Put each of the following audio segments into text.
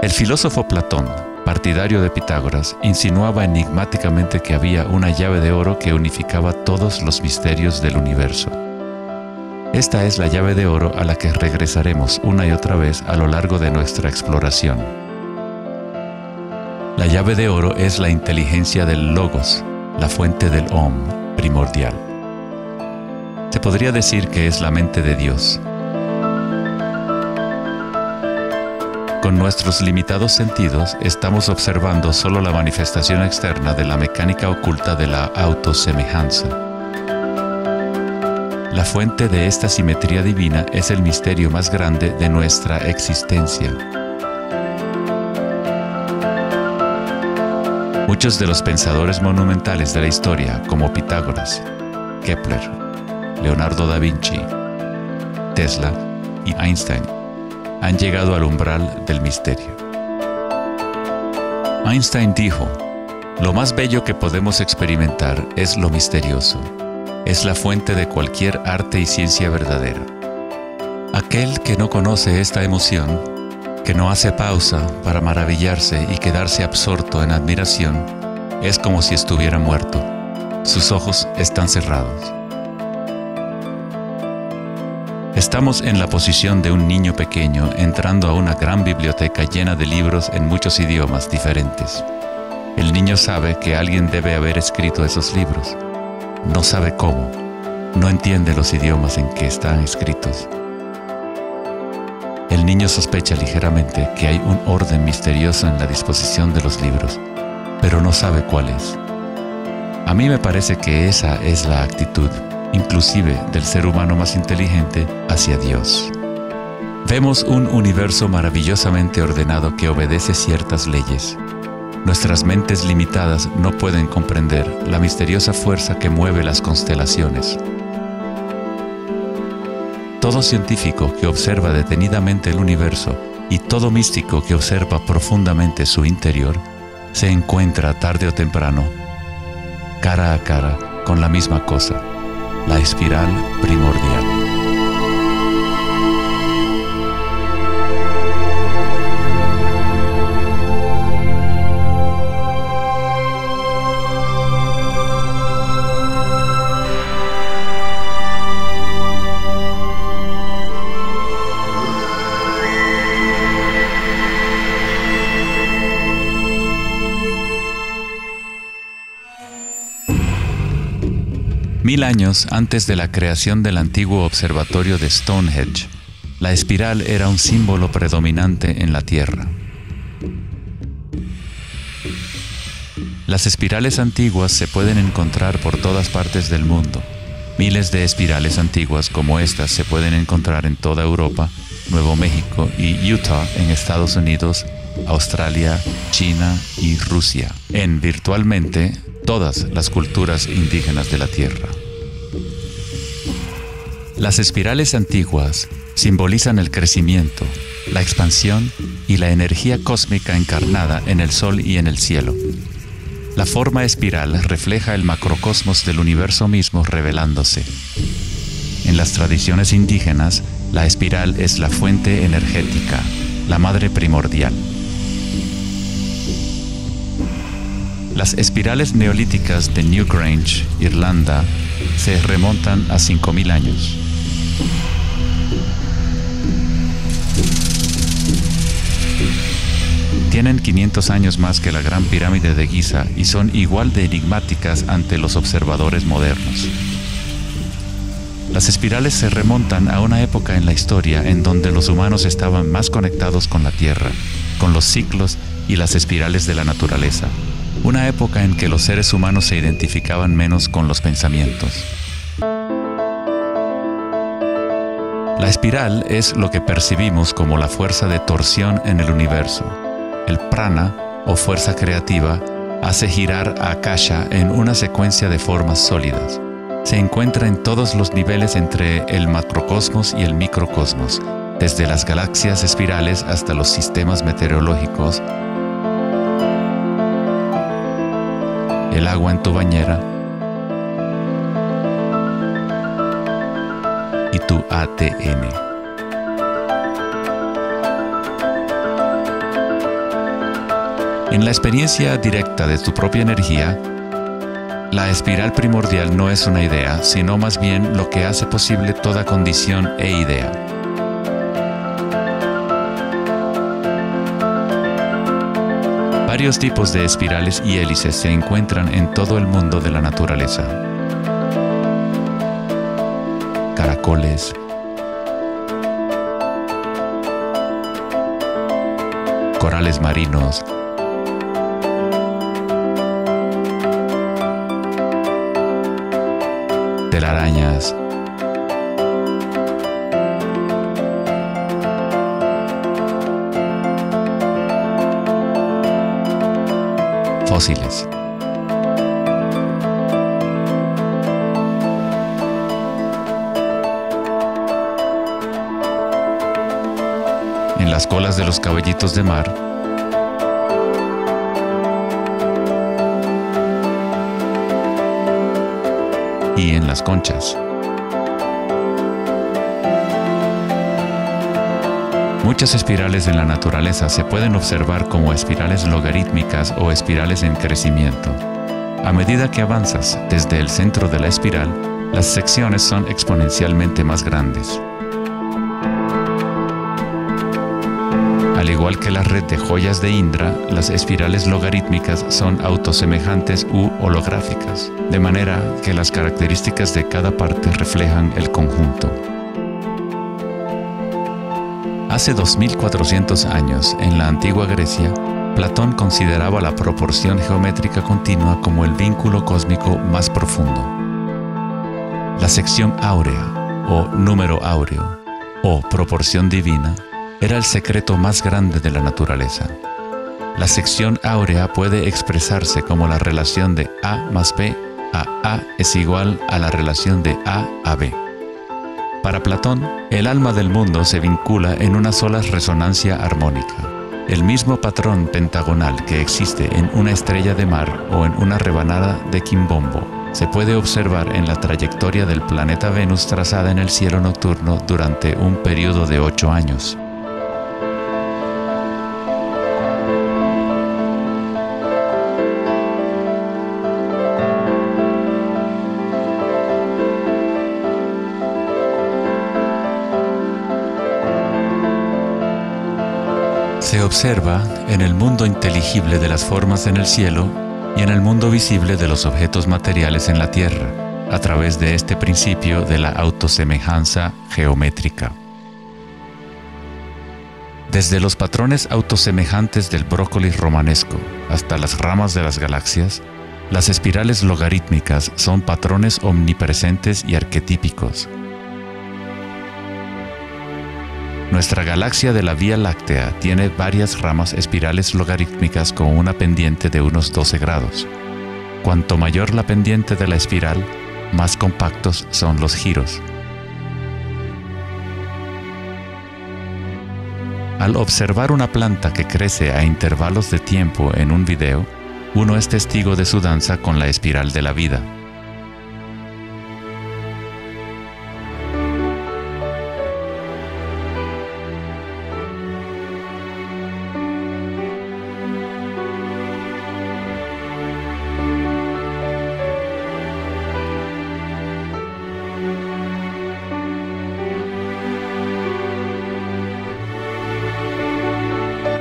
El filósofo Platón, partidario de Pitágoras, insinuaba enigmáticamente que había una llave de oro que unificaba todos los misterios del universo. Esta es la llave de oro a la que regresaremos una y otra vez a lo largo de nuestra exploración. La llave de oro es la inteligencia del Logos, la fuente del Om primordial. Se podría decir que es la mente de Dios. Con nuestros limitados sentidos, estamos observando solo la manifestación externa de la mecánica oculta de la autosemejanza. La fuente de esta simetría divina es el misterio más grande de nuestra existencia. Muchos de los pensadores monumentales de la historia, como Pitágoras, Kepler, Leonardo da Vinci, Tesla y Einstein, han llegado al umbral del misterio. Einstein dijo: "Lo más bello que podemos experimentar es lo misterioso. Es la fuente de cualquier arte y ciencia verdadera". Aquel que no conoce esta emoción, que no hace pausa para maravillarse y quedarse absorto en admiración, es como si estuviera muerto. Sus ojos están cerrados. Estamos en la posición de un niño pequeño entrando a una gran biblioteca llena de libros en muchos idiomas diferentes. El niño sabe que alguien debe haber escrito esos libros. No sabe cómo. No entiende los idiomas en que están escritos. El niño sospecha ligeramente que hay un orden misterioso en la disposición de los libros, pero no sabe cuál es. A mí me parece que esa es la actitud, inclusive del ser humano más inteligente, hacia Dios. Vemos un universo maravillosamente ordenado que obedece ciertas leyes. Nuestras mentes limitadas no pueden comprender la misteriosa fuerza que mueve las constelaciones. Todo científico que observa detenidamente el universo y todo místico que observa profundamente su interior se encuentra tarde o temprano, cara a cara, con la misma cosa: la espiral primordial. Mil años antes de la creación del antiguo observatorio de Stonehenge, la espiral era un símbolo predominante en la Tierra. Las espirales antiguas se pueden encontrar por todas partes del mundo. Miles de espirales antiguas como estas se pueden encontrar en toda Europa, Nuevo México y Utah en Estados Unidos, Australia, China y Rusia, en virtualmente todas las culturas indígenas de la Tierra. Las espirales antiguas simbolizan el crecimiento, la expansión y la energía cósmica encarnada en el Sol y en el cielo. La forma espiral refleja el macrocosmos del universo mismo revelándose. En las tradiciones indígenas, la espiral es la fuente energética, la madre primordial. Las espirales neolíticas de Newgrange, Irlanda, se remontan a 5000 años. Tienen 500 años más que la Gran Pirámide de Giza y son igual de enigmáticas ante los observadores modernos. Las espirales se remontan a una época en la historia en donde los humanos estaban más conectados con la Tierra, con los ciclos y las espirales de la naturaleza. Una época en que los seres humanos se identificaban menos con los pensamientos. La espiral es lo que percibimos como la fuerza de torsión en el universo. El prana, o fuerza creativa, hace girar a Akasha en una secuencia de formas sólidas. Se encuentra en todos los niveles entre el macrocosmos y el microcosmos, desde las galaxias espirales hasta los sistemas meteorológicos, el agua en tu bañera y tu ATM. En la experiencia directa de tu propia energía, la espiral primordial no es una idea, sino más bien lo que hace posible toda condición e idea. Varios tipos de espirales y hélices se encuentran en todo el mundo de la naturaleza. Caracoles, corales marinos, telarañas, fósiles. En las colas de los caballitos de mar, y en las conchas. Muchas espirales en la naturaleza se pueden observar como espirales logarítmicas o espirales en crecimiento. A medida que avanzas desde el centro de la espiral, las secciones son exponencialmente más grandes. Al igual que la red de joyas de Indra, las espirales logarítmicas son autosemejantes u holográficas, de manera que las características de cada parte reflejan el conjunto. Hace 2400 años, en la antigua Grecia, Platón consideraba la proporción geométrica continua como el vínculo cósmico más profundo. La sección áurea, o número áureo, o proporción divina, era el secreto más grande de la naturaleza. La sección áurea puede expresarse como la relación de A más B a A es igual a la relación de A a B. Para Platón, el alma del mundo se vincula en una sola resonancia armónica. El mismo patrón pentagonal que existe en una estrella de mar o en una rebanada de quimbombo se puede observar en la trayectoria del planeta Venus trazada en el cielo nocturno durante un periodo de 8 años. Se observa en el mundo inteligible de las formas en el cielo y en el mundo visible de los objetos materiales en la Tierra, a través de este principio de la autosemejanza geométrica. Desde los patrones autosemejantes del brócoli romanesco hasta las ramas de las galaxias, las espirales logarítmicas son patrones omnipresentes y arquetípicos. Nuestra galaxia de la Vía Láctea tiene varias ramas espirales logarítmicas con una pendiente de unos 12 grados. Cuanto mayor la pendiente de la espiral, más compactos son los giros. Al observar una planta que crece a intervalos de tiempo en un video, uno es testigo de su danza con la espiral de la vida.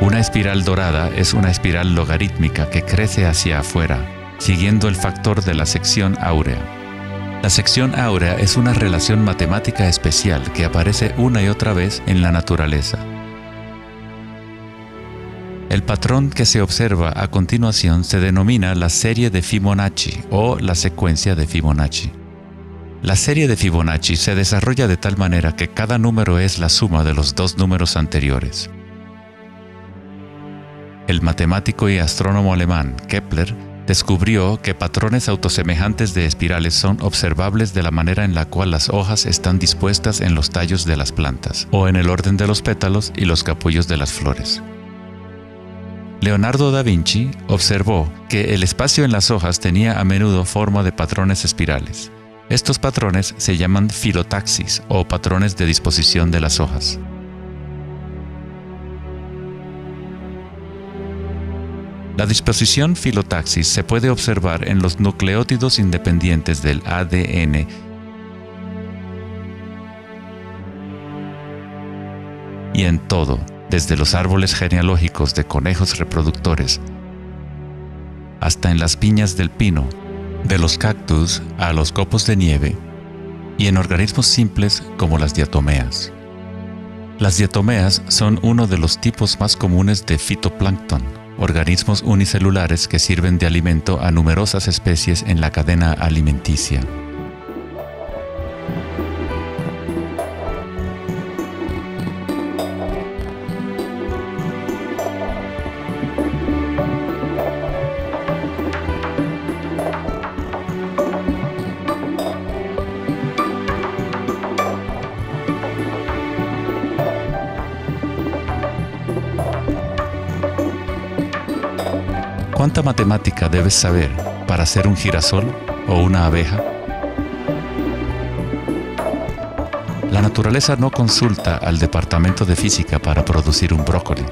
Una espiral dorada es una espiral logarítmica que crece hacia afuera, siguiendo el factor de la sección áurea. La sección áurea es una relación matemática especial que aparece una y otra vez en la naturaleza. El patrón que se observa a continuación se denomina la serie de Fibonacci o la secuencia de Fibonacci. La serie de Fibonacci se desarrolla de tal manera que cada número es la suma de los dos números anteriores. El matemático y astrónomo alemán Kepler descubrió que patrones autosemejantes de espirales son observables de la manera en la cual las hojas están dispuestas en los tallos de las plantas, o en el orden de los pétalos y los capullos de las flores. Leonardo da Vinci observó que el espacio en las hojas tenía a menudo forma de patrones espirales. Estos patrones se llaman filotaxis o patrones de disposición de las hojas. La disposición filotaxis se puede observar en los nucleótidos independientes del ADN y en todo, desde los árboles genealógicos de conejos reproductores hasta en las piñas del pino, de los cactus a los copos de nieve, y en organismos simples como las diatomeas. Las diatomeas son uno de los tipos más comunes de fitoplancton, organismos unicelulares que sirven de alimento a numerosas especies en la cadena alimenticia. ¿Cuánta matemática debes saber para ser un girasol o una abeja? La naturaleza no consulta al departamento de física para producir un brócoli.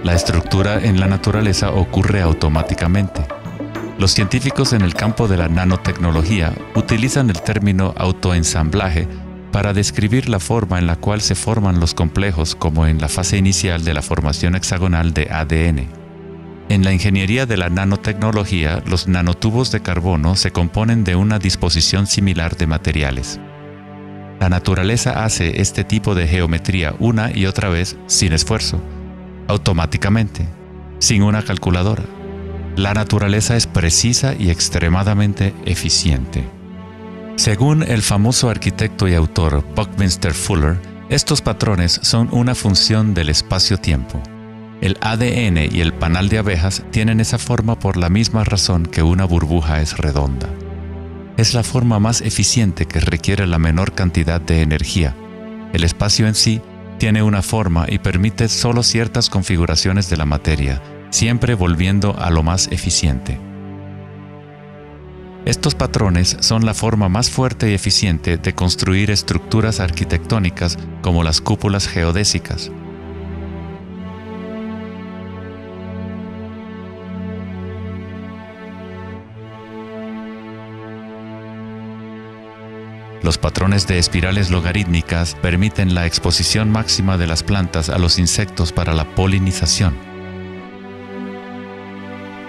La estructura en la naturaleza ocurre automáticamente. Los científicos en el campo de la nanotecnología utilizan el término autoensamblaje para describir la forma en la cual se forman los complejos, como en la fase inicial de la formación hexagonal de ADN. En la ingeniería de la nanotecnología, los nanotubos de carbono se componen de una disposición similar de materiales. La naturaleza hace este tipo de geometría una y otra vez sin esfuerzo, automáticamente, sin una calculadora. La naturaleza es precisa y extremadamente eficiente. Según el famoso arquitecto y autor Buckminster Fuller, estos patrones son una función del espacio-tiempo. El ADN y el panal de abejas tienen esa forma por la misma razón que una burbuja es redonda. Es la forma más eficiente que requiere la menor cantidad de energía. El espacio en sí tiene una forma y permite solo ciertas configuraciones de la materia, siempre volviendo a lo más eficiente. Estos patrones son la forma más fuerte y eficiente de construir estructuras arquitectónicas como las cúpulas geodésicas. Los patrones de espirales logarítmicas permiten la exposición máxima de las plantas a los insectos para la polinización.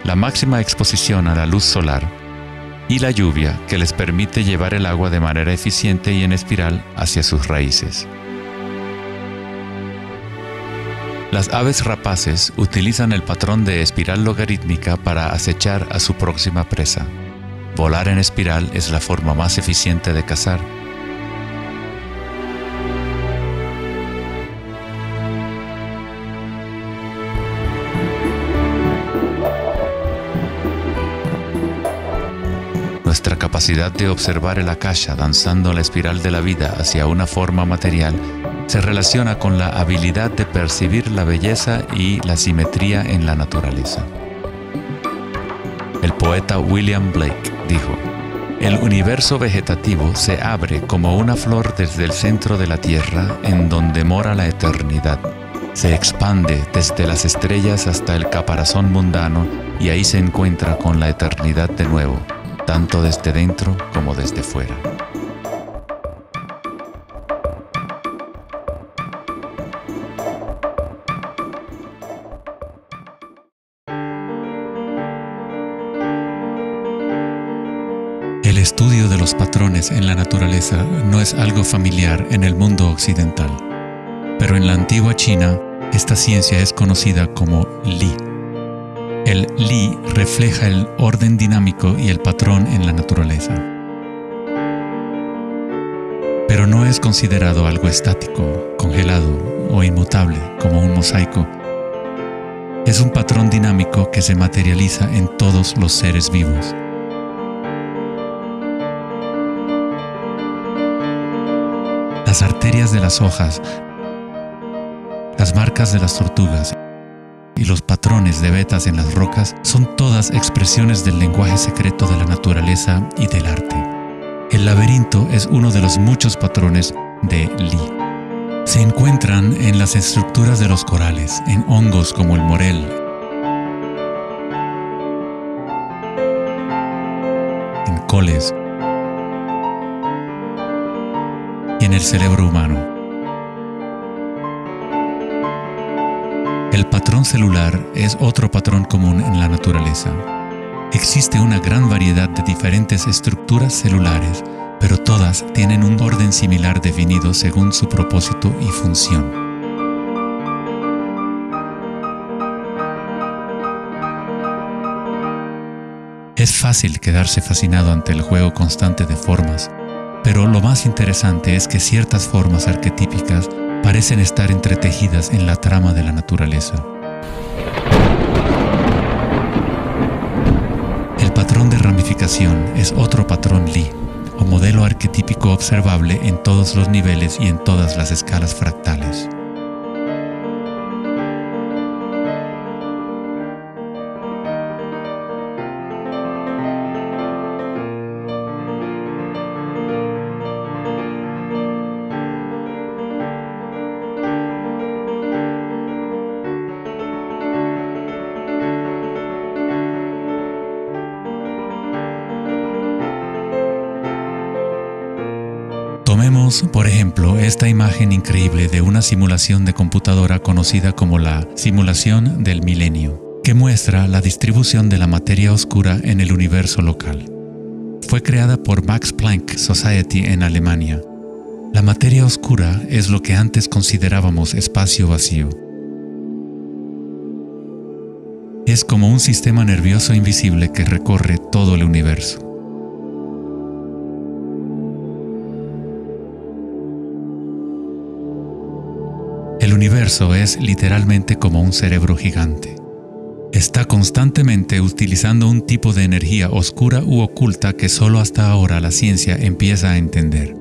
La máxima exposición a la luz solar y la lluvia que les permite llevar el agua de manera eficiente y en espiral hacia sus raíces. Las aves rapaces utilizan el patrón de espiral logarítmica para acechar a su próxima presa. Volar en espiral es la forma más eficiente de cazar. Nuestra capacidad de observar el akasha danzando la espiral de la vida hacia una forma material se relaciona con la habilidad de percibir la belleza y la simetría en la naturaleza. El poeta William Blake dijo: "El universo vegetativo se abre como una flor desde el centro de la tierra en donde mora la eternidad. Se expande desde las estrellas hasta el caparazón mundano y ahí se encuentra con la eternidad de nuevo, tanto desde dentro como desde fuera". El estudio de los patrones en la naturaleza no es algo familiar en el mundo occidental, pero en la antigua China, esta ciencia es conocida como Li. El Li refleja el orden dinámico y el patrón en la naturaleza. Pero no es considerado algo estático, congelado o inmutable como un mosaico. Es un patrón dinámico que se materializa en todos los seres vivos. Las arterias de las hojas, las marcas de las tortugas y los patrones de vetas en las rocas son todas expresiones del lenguaje secreto de la naturaleza y del arte. El laberinto es uno de los muchos patrones de Li. Se encuentran en las estructuras de los corales, en hongos como el morel, caracoles y en el cerebro humano. El patrón celular es otro patrón común en la naturaleza. Existe una gran variedad de diferentes estructuras celulares, pero todas tienen un orden similar definido según su propósito y función. Es fácil quedarse fascinado ante el juego constante de formas, pero lo más interesante es que ciertas formas arquetípicas parecen estar entretejidas en la trama de la naturaleza. El patrón de ramificación es otro patrón Lie, o modelo arquetípico observable en todos los niveles y en todas las escalas fractales. Tomemos, por ejemplo, esta imagen increíble de una simulación de computadora conocida como la simulación del milenio, que muestra la distribución de la materia oscura en el universo local. Fue creada por Max Planck Society en Alemania. La materia oscura es lo que antes considerábamos espacio vacío. Es como un sistema nervioso invisible que recorre todo el universo. El universo es literalmente como un cerebro gigante. Está constantemente utilizando un tipo de energía oscura u oculta que solo hasta ahora la ciencia empieza a entender.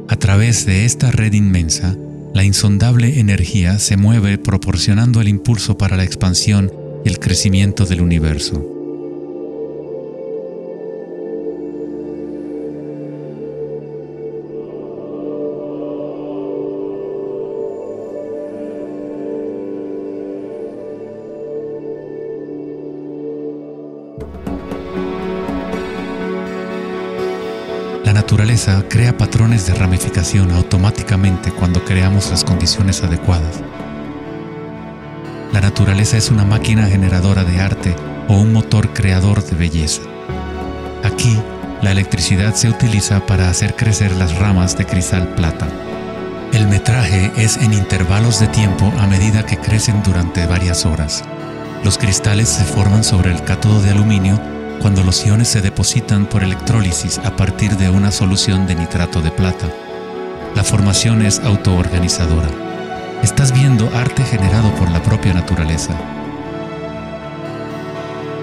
A través de esta red inmensa, la insondable energía se mueve proporcionando el impulso para la expansión y el crecimiento del universo. La naturaleza crea patrones de ramificación automáticamente cuando creamos las condiciones adecuadas. La naturaleza es una máquina generadora de arte o un motor creador de belleza. Aquí, la electricidad se utiliza para hacer crecer las ramas de cristal plata. El metraje es en intervalos de tiempo a medida que crecen durante varias horas. Los cristales se forman sobre el cátodo de aluminio cuando los iones se depositan por electrólisis a partir de una solución de nitrato de plata. La formación es autoorganizadora. Estás viendo arte generado por la propia naturaleza.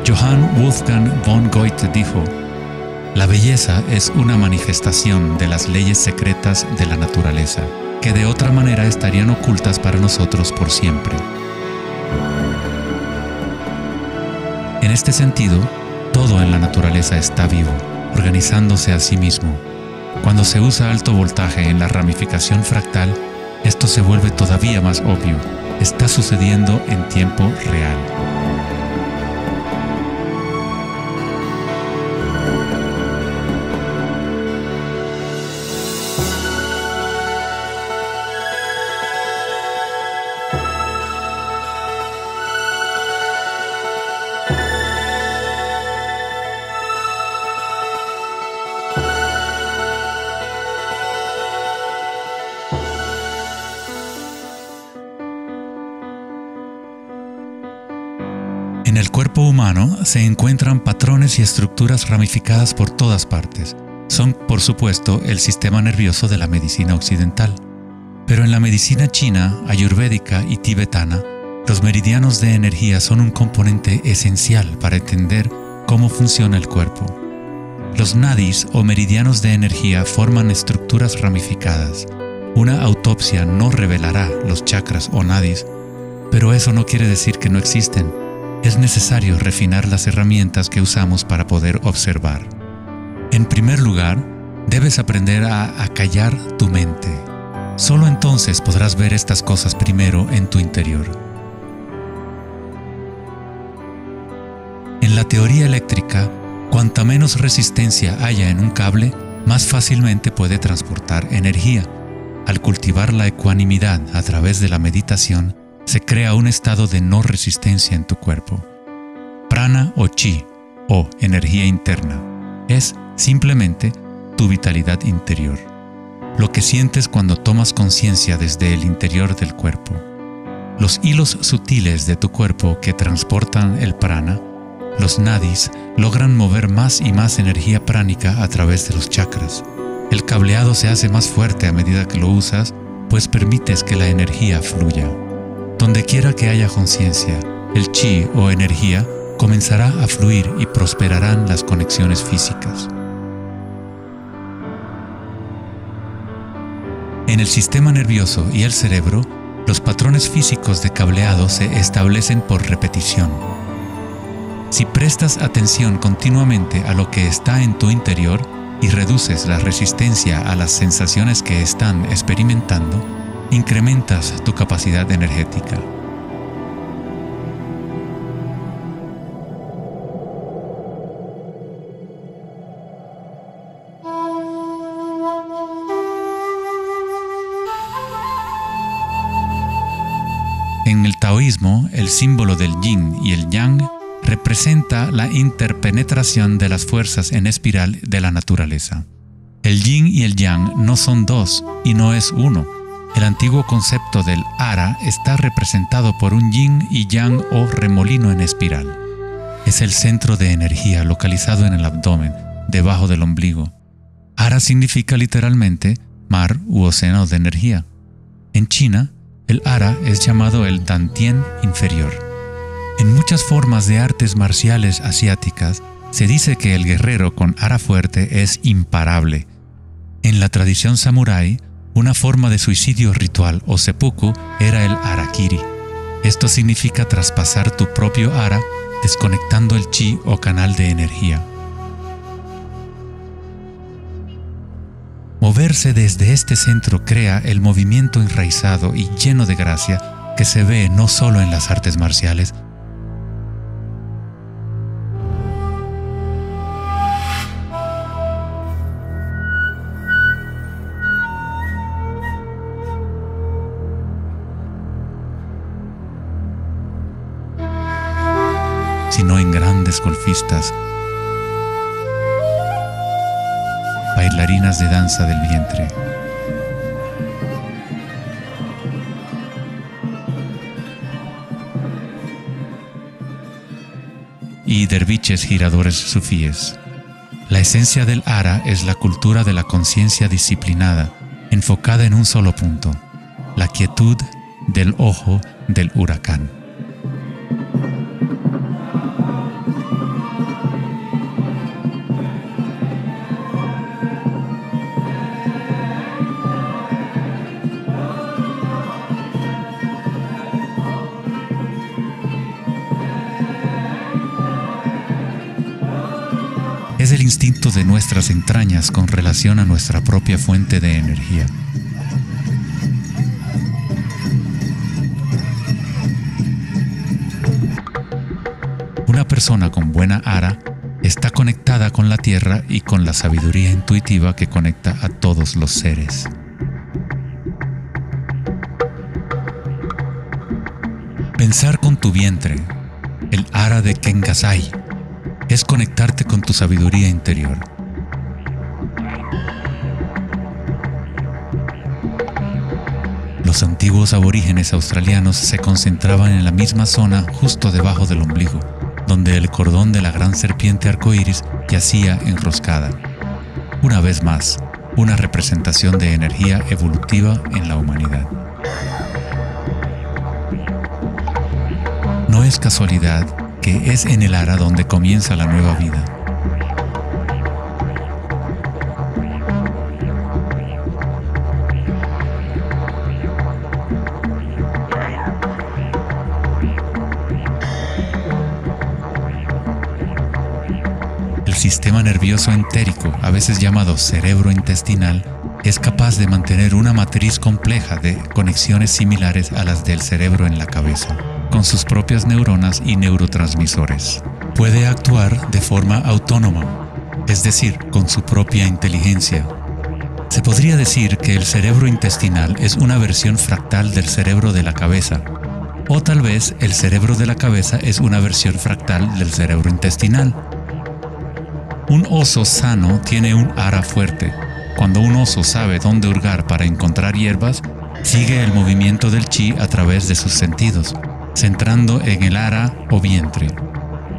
Johann Wolfgang von Goethe dijo: "La belleza es una manifestación de las leyes secretas de la naturaleza, que de otra manera estarían ocultas para nosotros por siempre". En este sentido, todo en la naturaleza está vivo, organizándose a sí mismo. Cuando se usa alto voltaje en la ramificación fractal, esto se vuelve todavía más obvio. Está sucediendo en tiempo real. En el cuerpo humano se encuentran patrones y estructuras ramificadas por todas partes. Son, por supuesto, el sistema nervioso de la medicina occidental. Pero en la medicina china, ayurvédica y tibetana, los meridianos de energía son un componente esencial para entender cómo funciona el cuerpo. Los nadis o meridianos de energía forman estructuras ramificadas. Una autopsia no revelará los chakras o nadis, pero eso no quiere decir que no existen. Es necesario refinar las herramientas que usamos para poder observar. En primer lugar, debes aprender a acallar tu mente. Solo entonces podrás ver estas cosas primero en tu interior. En la teoría eléctrica, cuanta menos resistencia haya en un cable, más fácilmente puede transportar energía. Al cultivar la ecuanimidad a través de la meditación, se crea un estado de no resistencia en tu cuerpo. Prana o chi, o energía interna, es simplemente tu vitalidad interior. Lo que sientes cuando tomas conciencia desde el interior del cuerpo. Los hilos sutiles de tu cuerpo que transportan el prana, los nadis, logran mover más y más energía pránica a través de los chakras. El cableado se hace más fuerte a medida que lo usas, pues permites que la energía fluya. Donde quiera que haya conciencia, el chi o energía comenzará a fluir y prosperarán las conexiones físicas. En el sistema nervioso y el cerebro, los patrones físicos de cableado se establecen por repetición. Si prestas atención continuamente a lo que está en tu interior y reduces la resistencia a las sensaciones que están experimentando, incrementas tu capacidad energética. En el taoísmo, el símbolo del yin y el yang representa la interpenetración de las fuerzas en espiral de la naturaleza. El yin y el yang no son dos y no es uno. El antiguo concepto del ara está representado por un yin y yang o remolino en espiral. Es el centro de energía localizado en el abdomen, debajo del ombligo. Ara significa literalmente mar u océano de energía. En China, el ara es llamado el Dantien inferior. En muchas formas de artes marciales asiáticas, se dice que el guerrero con ara fuerte es imparable. En la tradición samurái, una forma de suicidio ritual o seppuku era el harakiri. Esto significa traspasar tu propio ara, desconectando el chi o canal de energía. Moverse desde este centro crea el movimiento enraizado y lleno de gracia que se ve no solo en las artes marciales, sino en grandes golfistas, bailarinas de danza del vientre, y derviches giradores sufíes. La esencia del ara es la cultura de la conciencia disciplinada, enfocada en un solo punto, la quietud del ojo del huracán. Es el instinto de nuestras entrañas con relación a nuestra propia fuente de energía. Una persona con buena ara está conectada con la tierra y con la sabiduría intuitiva que conecta a todos los seres. Pensar con tu vientre, el ara de Kengasai, es conectarte con tu sabiduría interior. Los antiguos aborígenes australianos se concentraban en la misma zona justo debajo del ombligo, donde el cordón de la gran serpiente arcoíris yacía enroscada. Una vez más, una representación de energía evolutiva en la humanidad. No es casualidad que es en el ara donde comienza la nueva vida. El sistema nervioso entérico, a veces llamado cerebro intestinal, es capaz de mantener una matriz compleja de conexiones similares a las del cerebro en la cabeza. con sus propias neuronas y neurotransmisores. Puede actuar de forma autónoma, es decir, con su propia inteligencia. Se podría decir que el cerebro intestinal es una versión fractal del cerebro de la cabeza, o tal vez el cerebro de la cabeza es una versión fractal del cerebro intestinal. Un oso sano tiene un ara fuerte. Cuando un oso sabe dónde hurgar para encontrar hierbas, sigue el movimiento del chi a través de sus sentidos, centrando en el ara o vientre.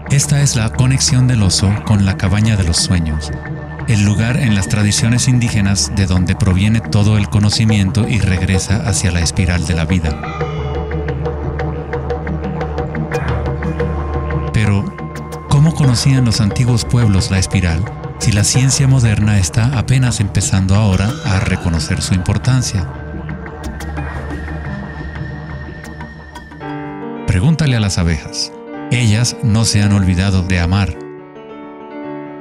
Esta es la conexión del oso con la cabaña de los sueños, el lugar en las tradiciones indígenas de donde proviene todo el conocimiento y regresa hacia la espiral de la vida. Pero, ¿cómo conocían los antiguos pueblos la espiral si la ciencia moderna está apenas empezando ahora a reconocer su importancia? Pregúntale a las abejas. Ellas no se han olvidado de amar.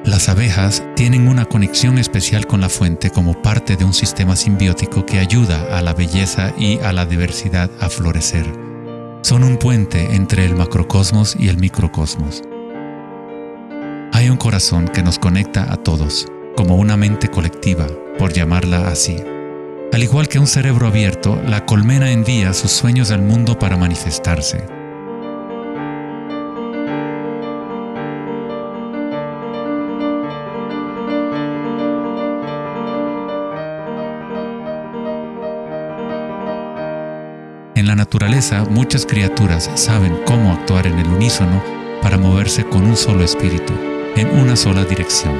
Las abejas tienen una conexión especial con la fuente como parte de un sistema simbiótico que ayuda a la belleza y a la diversidad a florecer. Son un puente entre el macrocosmos y el microcosmos. Hay un corazón que nos conecta a todos, como una mente colectiva, por llamarla así. Al igual que un cerebro abierto, la colmena envía sus sueños al mundo para manifestarse. En la naturaleza, muchas criaturas saben cómo actuar en el unísono para moverse con un solo espíritu, en una sola dirección.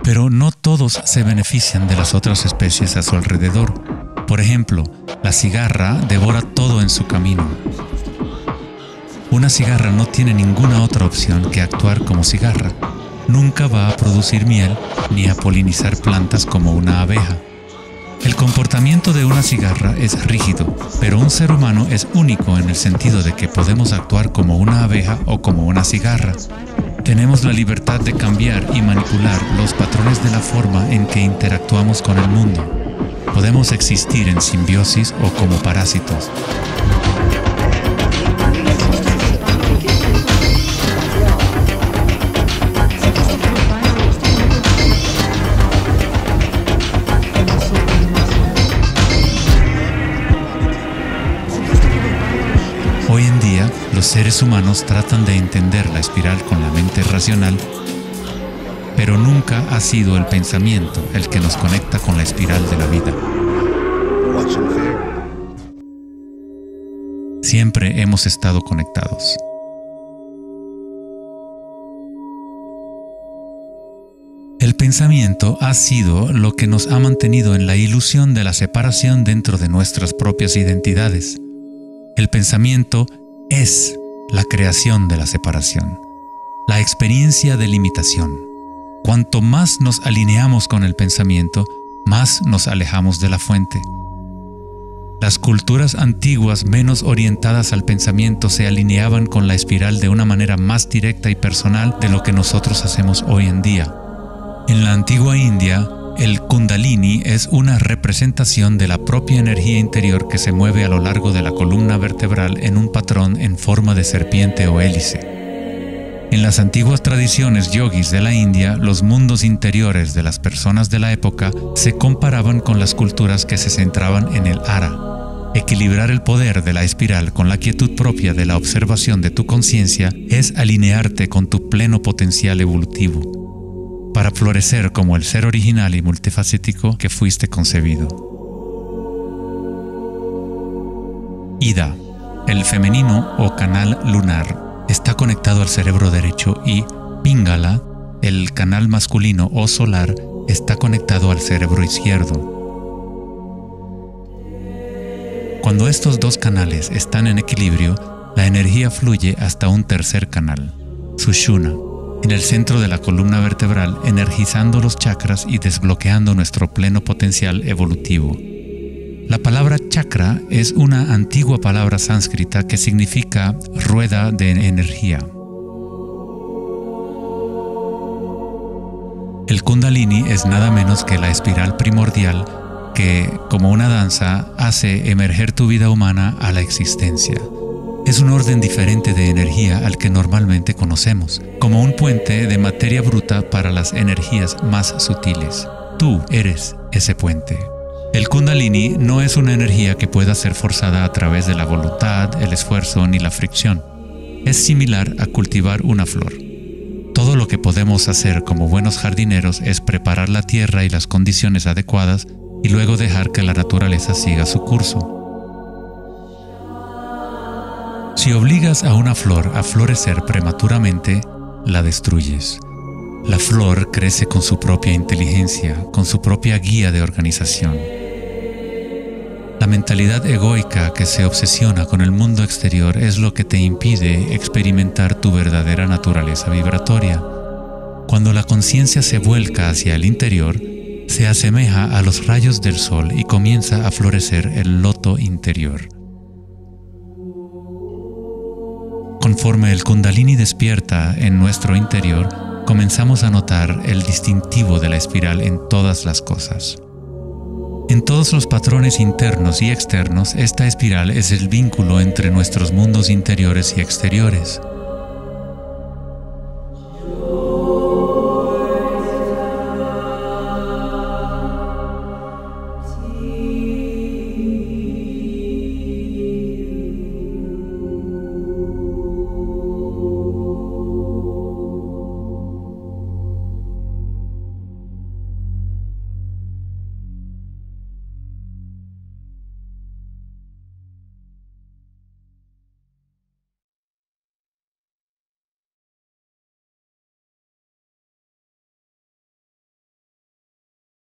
Pero no todos se benefician de las otras especies a su alrededor. Por ejemplo, la cigarra devora todo en su camino. Una cigarra no tiene ninguna otra opción que actuar como cigarra. Nunca va a producir miel ni a polinizar plantas como una abeja. El comportamiento de una cigarra es rígido, pero un ser humano es único en el sentido de que podemos actuar como una abeja o como una cigarra. Tenemos la libertad de cambiar y manipular los patrones de la forma en que interactuamos con el mundo. Podemos existir en simbiosis o como parásitos. Hoy en día, los seres humanos tratan de entender la espiral con la mente racional, pero nunca ha sido el pensamiento el que nos conecta con la espiral de la vida. Siempre hemos estado conectados. El pensamiento ha sido lo que nos ha mantenido en la ilusión de la separación dentro de nuestras propias identidades. El pensamiento es la creación de la separación, la experiencia de limitación. Cuanto más nos alineamos con el pensamiento, más nos alejamos de la fuente. Las culturas antiguas menos orientadas al pensamiento se alineaban con la espiral de una manera más directa y personal de lo que nosotros hacemos hoy en día. En la antigua India, el Kundalini es una representación de la propia energía interior que se mueve a lo largo de la columna vertebral en un patrón en forma de serpiente o hélice. En las antiguas tradiciones yogis de la India, los mundos interiores de las personas de la época se comparaban con las culturas que se centraban en el ara. Equilibrar el poder de la espiral con la quietud propia de la observación de tu conciencia es alinearte con tu pleno potencial evolutivo, para florecer como el ser original y multifacético que fuiste concebido. Ida, el femenino o canal lunar, está conectado al cerebro derecho y Pingala, el canal masculino o solar, está conectado al cerebro izquierdo. Cuando estos dos canales están en equilibrio, la energía fluye hasta un tercer canal, Sushumna, en el centro de la columna vertebral, energizando los chakras y desbloqueando nuestro pleno potencial evolutivo. La palabra chakra es una antigua palabra sánscrita que significa rueda de energía. El Kundalini es nada menos que la espiral primordial que, como una danza, hace emerger tu vida humana a la existencia. Es un orden diferente de energía al que normalmente conocemos, como un puente de materia bruta para las energías más sutiles. Tú eres ese puente. El Kundalini no es una energía que pueda ser forzada a través de la voluntad, el esfuerzo ni la fricción. Es similar a cultivar una flor. Todo lo que podemos hacer como buenos jardineros es preparar la tierra y las condiciones adecuadas y luego dejar que la naturaleza siga su curso. Si obligas a una flor a florecer prematuramente, la destruyes. La flor crece con su propia inteligencia, con su propia guía de organización. La mentalidad egoica que se obsesiona con el mundo exterior es lo que te impide experimentar tu verdadera naturaleza vibratoria. Cuando la conciencia se vuelca hacia el interior, se asemeja a los rayos del sol y comienza a florecer el loto interior. Conforme el Kundalini despierta en nuestro interior, comenzamos a notar el distintivo de la espiral en todas las cosas. En todos los patrones internos y externos, esta espiral es el vínculo entre nuestros mundos interiores y exteriores.